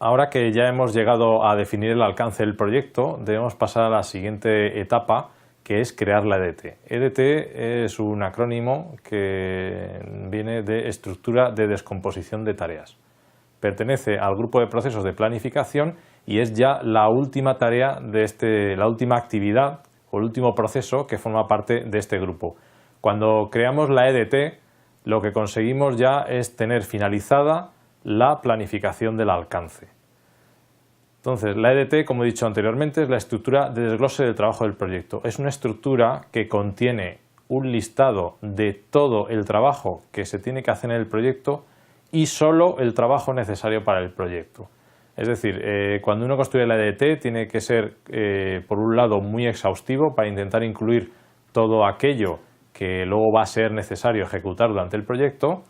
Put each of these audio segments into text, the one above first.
Ahora que ya hemos llegado a definir el alcance del proyecto, debemos pasar a la siguiente etapa, que es crear la EDT. EDT es un acrónimo que viene de Estructura de Descomposición de Tareas. Pertenece al grupo de procesos de planificación y es ya la última tarea de la última actividad o el último proceso que forma parte de este grupo. Cuando creamos la EDT, lo que conseguimos ya es tener finalizada la planificación del alcance. Entonces, la EDT, como he dicho anteriormente, es la estructura de desglose del trabajo del proyecto. Es una estructura que contiene un listado de todo el trabajo que se tiene que hacer en el proyecto y solo el trabajo necesario para el proyecto. Es decir, cuando uno construye la EDT tiene que ser, por un lado, muy exhaustivo para intentar incluir todo aquello que luego va a ser necesario ejecutar durante el proyecto,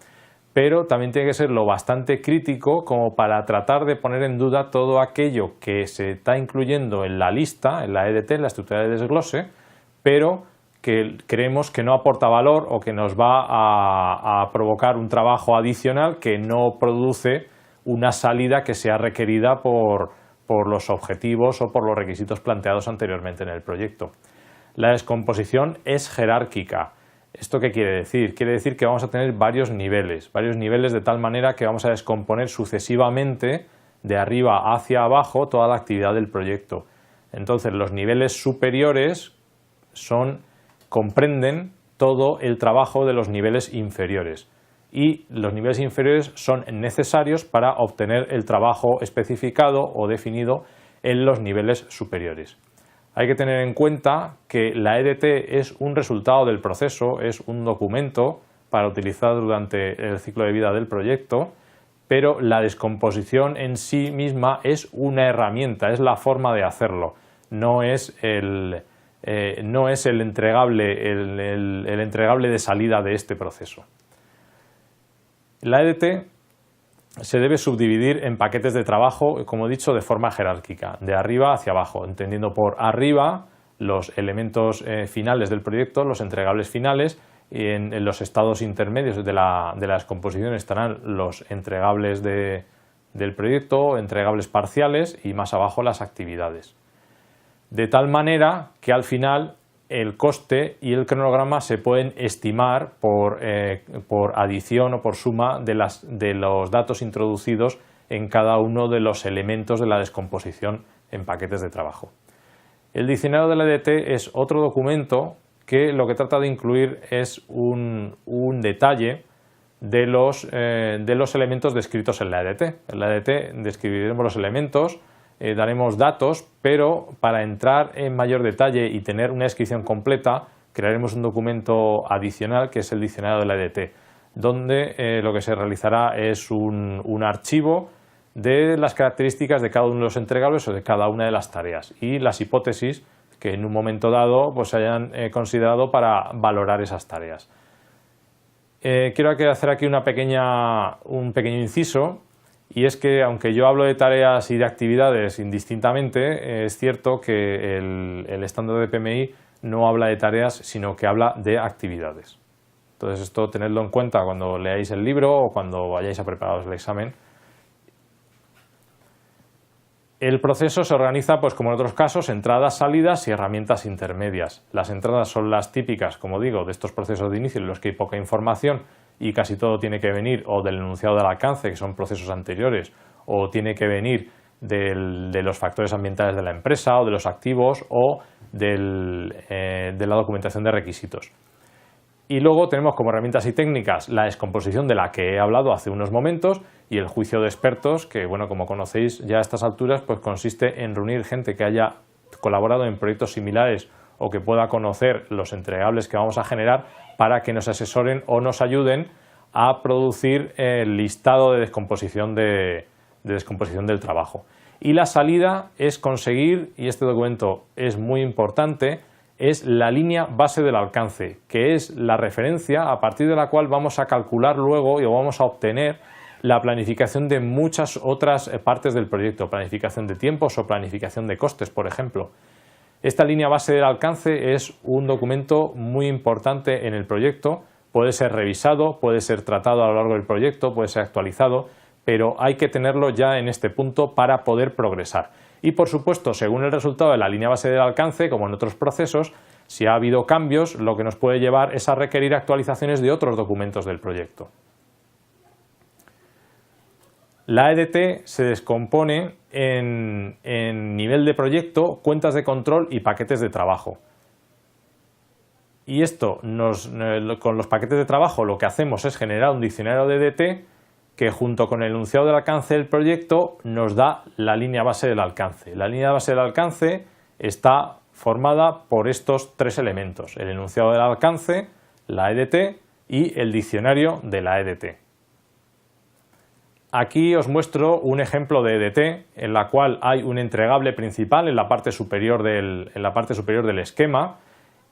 pero también tiene que ser lo bastante crítico como para tratar de poner en duda todo aquello que se está incluyendo en la lista, en la EDT, en la estructura de desglose, pero que creemos que no aporta valor o que nos va a provocar un trabajo adicional que no produce una salida que sea requerida por los objetivos o por los requisitos planteados anteriormente en el proyecto. La descomposición es jerárquica. ¿Esto qué quiere decir? Quiere decir que vamos a tener varios niveles de tal manera que vamos a descomponer sucesivamente de arriba hacia abajo toda la actividad del proyecto. Entonces los niveles superiores comprenden todo el trabajo de los niveles inferiores y los niveles inferiores son necesarios para obtener el trabajo especificado o definido en los niveles superiores. Hay que tener en cuenta que la EDT es un resultado del proceso, es un documento para utilizar durante el ciclo de vida del proyecto, pero la descomposición en sí misma es una herramienta, es la forma de hacerlo, no es el entregable de salida de este proceso. La EDT se debe subdividir en paquetes de trabajo, como he dicho, de forma jerárquica, de arriba hacia abajo, entendiendo por arriba los elementos finales del proyecto, los entregables finales, y en los estados intermedios de la descomposición estarán los entregables del proyecto, entregables parciales y más abajo las actividades. De tal manera que al final el coste y el cronograma se pueden estimar por adición o por suma de los datos introducidos en cada uno de los elementos de la descomposición en paquetes de trabajo. El diccionario de la EDT es otro documento que lo que trata de incluir es un detalle de los elementos descritos en la EDT. En la EDT describiremos los elementos, daremos datos, pero para entrar en mayor detalle y tener una descripción completa, crearemos un documento adicional que es el diccionario de la EDT, donde lo que se realizará es un archivo de las características de cada uno de los entregables o de cada una de las tareas y las hipótesis que en un momento dado pues, se hayan considerado para valorar esas tareas. Quiero hacer aquí un pequeño inciso. Y es que, aunque yo hablo de tareas y de actividades indistintamente, es cierto que el estándar de PMI no habla de tareas, sino que habla de actividades. Entonces, esto tenedlo en cuenta cuando leáis el libro o cuando vayáis a prepararos el examen. El proceso se organiza, pues como en otros casos, entradas, salidas y herramientas intermedias. Las entradas son las típicas, como digo, de estos procesos de inicio en los que hay poca información y casi todo tiene que venir o del enunciado del alcance, que son procesos anteriores, o tiene que venir de los factores ambientales de la empresa o de los activos o de la documentación de requisitos. Y luego tenemos como herramientas y técnicas la descomposición de la que he hablado hace unos momentos y el juicio de expertos, que bueno, como conocéis ya a estas alturas, pues consiste en reunir gente que haya colaborado en proyectos similares o que pueda conocer los entregables que vamos a generar para que nos asesoren o nos ayuden a producir el listado de descomposición del trabajo. Y la salida es conseguir, y este documento es muy importante, es la línea base del alcance, que es la referencia a partir de la cual vamos a calcular luego y vamos a obtener la planificación de muchas otras partes del proyecto, planificación de tiempos o planificación de costes, por ejemplo. Esta línea base del alcance es un documento muy importante en el proyecto, puede ser revisado, puede ser tratado a lo largo del proyecto, puede ser actualizado, pero hay que tenerlo ya en este punto para poder progresar. Y por supuesto, según el resultado de la línea base del alcance, como en otros procesos, si ha habido cambios, lo que nos puede llevar es a requerir actualizaciones de otros documentos del proyecto. La EDT se descompone en nivel de proyecto, cuentas de control y paquetes de trabajo. Y esto, con los paquetes de trabajo, lo que hacemos es generar un diccionario de EDT que junto con el enunciado del alcance del proyecto nos da la línea base del alcance. La línea base del alcance está formada por estos tres elementos: el enunciado del alcance, la EDT y el diccionario de la EDT. Aquí os muestro un ejemplo de EDT en la cual hay un entregable principal en la parte superior del esquema,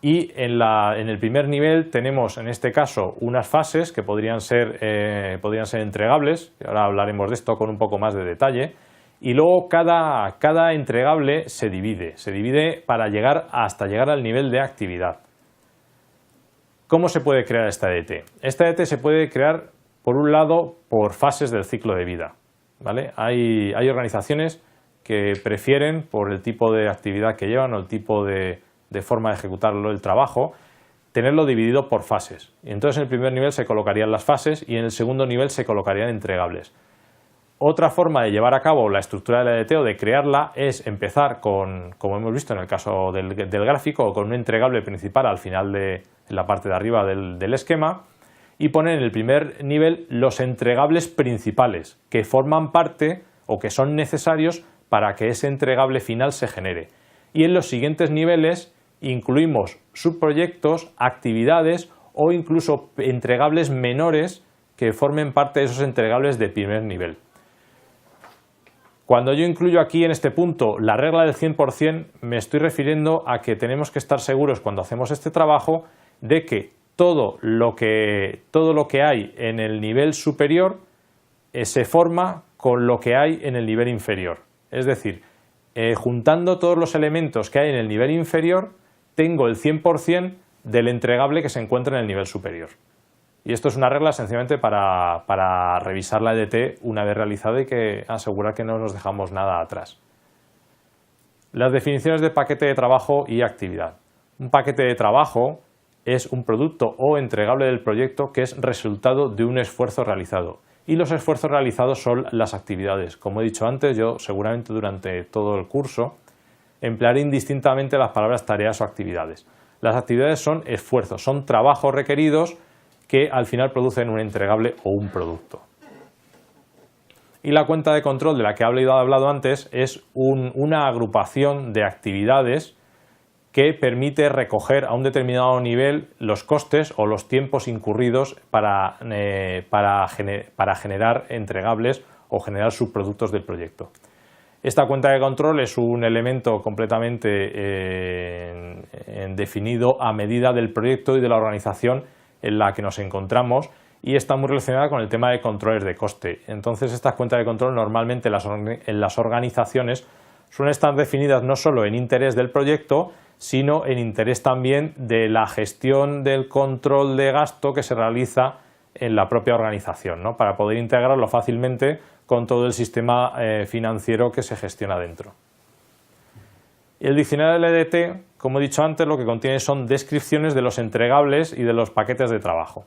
y en el primer nivel tenemos en este caso unas fases que podrían ser entregables, y ahora hablaremos de esto con un poco más de detalle, y luego cada entregable se divide hasta llegar al nivel de actividad. ¿Cómo se puede crear esta EDT? Esta EDT se puede crear, por un lado, por fases del ciclo de vida, ¿vale? Hay organizaciones que prefieren, por el tipo de actividad que llevan o el tipo de forma de ejecutarlo el trabajo, tenerlo dividido por fases. Y entonces en el primer nivel se colocarían las fases y en el segundo nivel se colocarían entregables. Otra forma de llevar a cabo la estructura de la EDT o de crearla es empezar con, como hemos visto en el caso del gráfico, con un entregable principal al final en la parte de arriba del esquema, y poner en el primer nivel los entregables principales que forman parte o que son necesarios para que ese entregable final se genere. Y en los siguientes niveles incluimos subproyectos, actividades o incluso entregables menores que formen parte de esos entregables de primer nivel. Cuando yo incluyo aquí en este punto la regla del 100%, me estoy refiriendo a que tenemos que estar seguros cuando hacemos este trabajo de que todo lo que hay en el nivel superior se forma con lo que hay en el nivel inferior. Es decir, juntando todos los elementos que hay en el nivel inferior, tengo el 100% del entregable que se encuentra en el nivel superior. Y esto es una regla sencillamente para revisar la EDT una vez realizada y que asegurar que no nos dejamos nada atrás. Las definiciones de paquete de trabajo y actividad. Un paquete de trabajo es un producto o entregable del proyecto que es resultado de un esfuerzo realizado. Y los esfuerzos realizados son las actividades. Como he dicho antes, yo seguramente durante todo el curso emplearé indistintamente las palabras tareas o actividades. Las actividades son esfuerzos, son trabajos requeridos que al final producen un entregable o un producto. Y la cuenta de control de la que he hablado antes es una agrupación de actividades que permite recoger a un determinado nivel los costes o los tiempos incurridos para generar entregables o generar subproductos del proyecto. Esta cuenta de control es un elemento completamente definido a medida del proyecto y de la organización en la que nos encontramos, y está muy relacionada con el tema de controles de coste. Entonces, estas cuentas de control normalmente en las organizaciones suelen estar definidas no solo en interés del proyecto, sino en interés también de la gestión del control de gasto que se realiza en la propia organización, ¿no? Para poder integrarlo fácilmente con todo el sistema financiero que se gestiona dentro. El diccionario de la EDT, como he dicho antes, lo que contiene son descripciones de los entregables y de los paquetes de trabajo.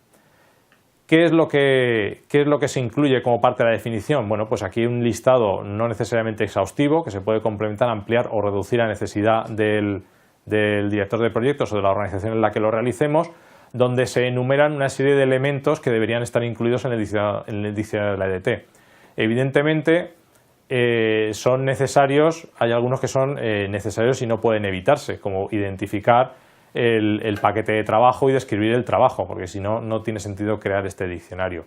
¿Qué es lo que se incluye como parte de la definición? Bueno, pues aquí hay un listado no necesariamente exhaustivo que se puede complementar, ampliar o reducir a necesidad del director de proyectos o de la organización en la que lo realicemos, donde se enumeran una serie de elementos que deberían estar incluidos en el diccionario de la EDT. Evidentemente son necesarios, hay algunos que son necesarios y no pueden evitarse, como identificar el paquete de trabajo y describir el trabajo, porque si no, no tiene sentido crear este diccionario.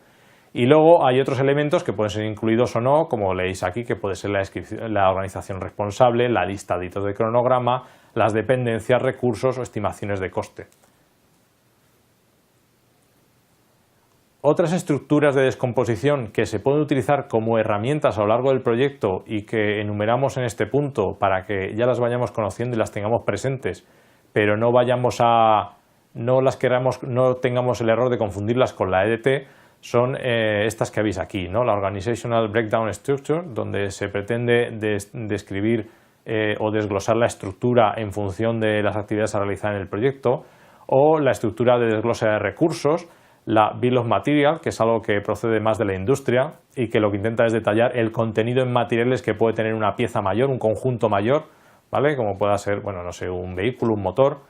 Y luego hay otros elementos que pueden ser incluidos o no, como leéis aquí, que puede ser la organización responsable, la lista de hitos de cronograma, las dependencias, recursos o estimaciones de coste. Otras estructuras de descomposición que se pueden utilizar como herramientas a lo largo del proyecto y que enumeramos en este punto para que ya las vayamos conociendo y las tengamos presentes, pero no tengamos el error de confundirlas con la EDT, son estas que veis aquí, ¿no? La Organizational Breakdown Structure, donde se pretende describir o desglosar la estructura en función de las actividades a realizar en el proyecto, o la estructura de desglose de recursos, la Bill of Material, que es algo que procede más de la industria y que lo que intenta es detallar el contenido en materiales que puede tener una pieza mayor, un conjunto mayor, ¿vale? Como pueda ser, bueno, no sé, un vehículo, un motor.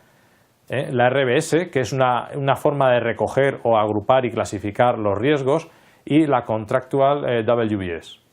La RBS, que es una forma de recoger o agrupar y clasificar los riesgos, y la Contractual WBS.